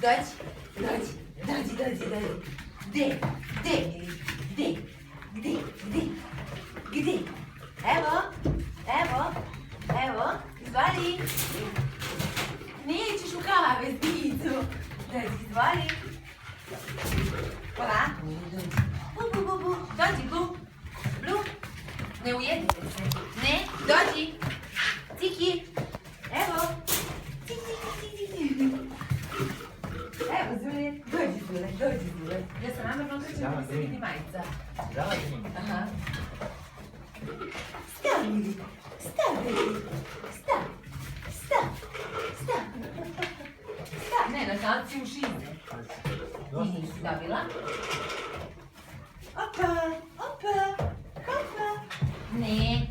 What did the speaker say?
Dođi. Gde? Gde? Evo, izvali. Nećeš u kaveznicu. Izvali. Polako, bu. Dođi, Blu. Ne ujedite se. Ne, dođi. Ciki. Evo. Ciki. Evo, Zule. Dođi, Zule. Ja sam namerno okrećem da mi se vidi majica. Aha. Stavi. Ne, na kalci u šize. Ti nisi dobila. Opa. Ne.